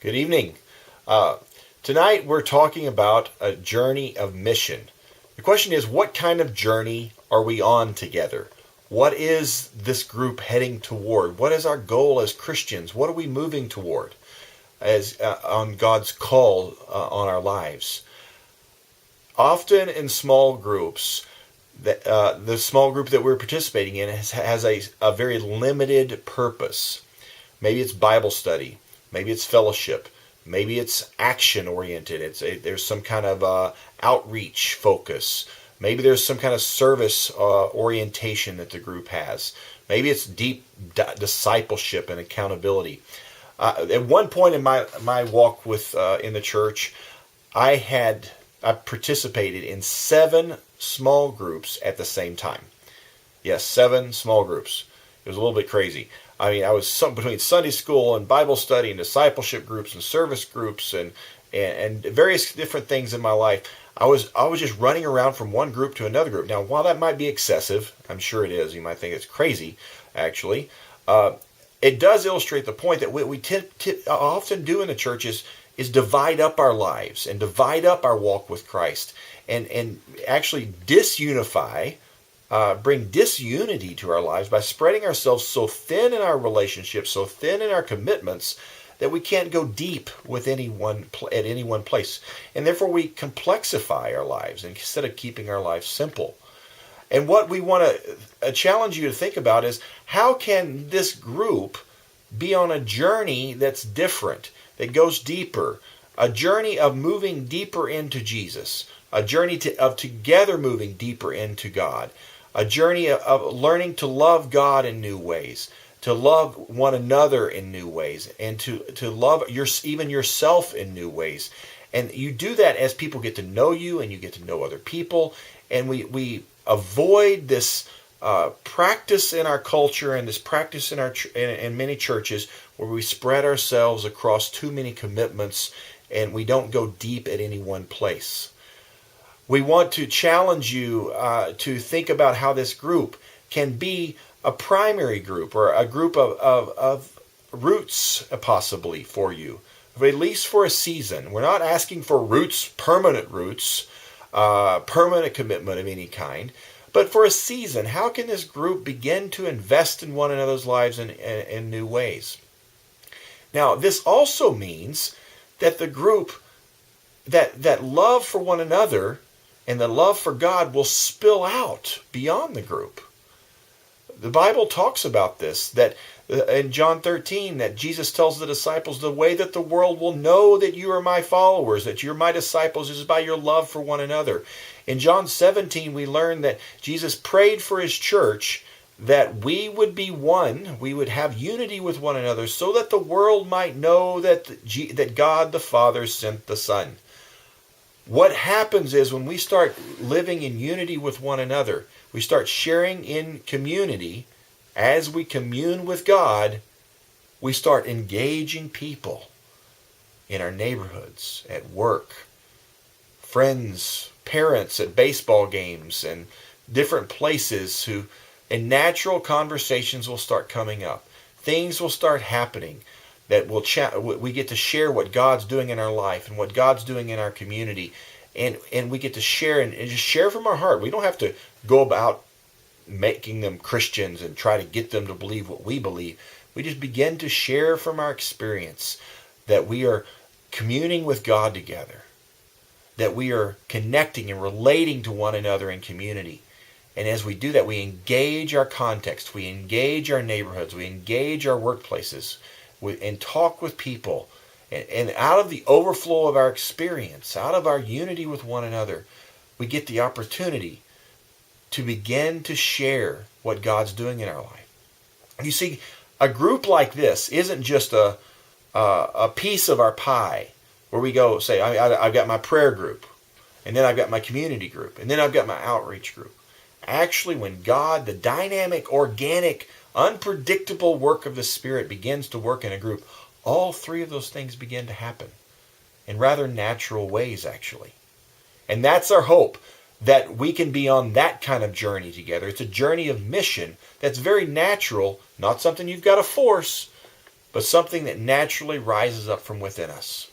Good evening. Uh, Tonight we're talking about a journey of mission. The question is, what kind of journey are we on together? What is this group heading toward? What is our goal as Christians? What are we moving toward as on God's call on our lives? Often in small groups, the small group that we're participating in has a very limited purpose. Maybe it's Bible study. Maybe it's fellowship. Maybe it's action oriented. There's some kind of outreach focus. Maybe there's some kind of service orientation that the group has. Maybe it's deep discipleship and accountability. At one point in my walk with in the church, I participated in 7 small groups at the same time. Yes, 7 small groups. It was a little bit crazy. I mean, I was between Sunday school and Bible study and discipleship groups and service groups and various different things in my life. I was just running around from one group to another group. Now, while that might be excessive, I'm sure it is. You might think it's crazy, actually. It does illustrate the point that we often do in the churches is divide up our lives and divide up our walk with Christ and actually disunify. Bring disunity to our lives by spreading ourselves so thin in our relationships, so thin in our commitments, that we can't go deep with at any one place. And therefore we complexify our lives instead of keeping our lives simple. And what we want to challenge you to think about is, how can this group be on a journey that's different, that goes deeper, a journey of moving deeper into Jesus, a journey of together moving deeper into God, a journey of learning to love God in new ways, to love one another in new ways, and to love even yourself in new ways. And you do that as people get to know you and you get to know other people. And we avoid this practice in our culture and this practice in many churches where we spread ourselves across too many commitments and we don't go deep at any one place. We want to challenge you to think about how this group can be a primary group or a group of roots possibly for you, at least for a season. We're not asking for roots, permanent commitment of any kind, but for a season. How can this group begin to invest in one another's lives in new ways? Now, this also means that the group, that love for one another and the love for God will spill out beyond the group. The Bible talks about this, that in John 13, that Jesus tells the disciples, the way that the world will know that you are my followers, that you're my disciples, is by your love for one another. In John 17, we learn that Jesus prayed for his church that we would be one, we would have unity with one another, so that the world might know that God the Father sent the Son. What happens is, when we start living in unity with one another, we start sharing in community, as we commune with God, we start engaging people in our neighborhoods, at work, friends, parents at baseball games, and different places and natural conversations will start coming up. Things will start happening that we get to share what God's doing in our life and what God's doing in our community, and we get to share and just share from our heart. We don't have to go about making them Christians and try to get them to believe what we believe. We just begin to share from our experience that we are communing with God together, that we are connecting and relating to one another in community. And as we do that, we engage our context, we engage our neighborhoods, we engage our workplaces, and talk with people. And out of the overflow of our experience, out of our unity with one another, we get the opportunity to begin to share what God's doing in our life. You see, a group like this isn't just a piece of our pie where we go say, I've got my prayer group, and then I've got my community group, and then I've got my outreach group. Actually, when God, the dynamic, organic, unpredictable work of the Spirit begins to work in a group, all 3 of those things begin to happen in rather natural ways, actually. And that's our hope, that we can be on that kind of journey together. It's a journey of mission that's very natural, not something you've got to force, but something that naturally rises up from within us.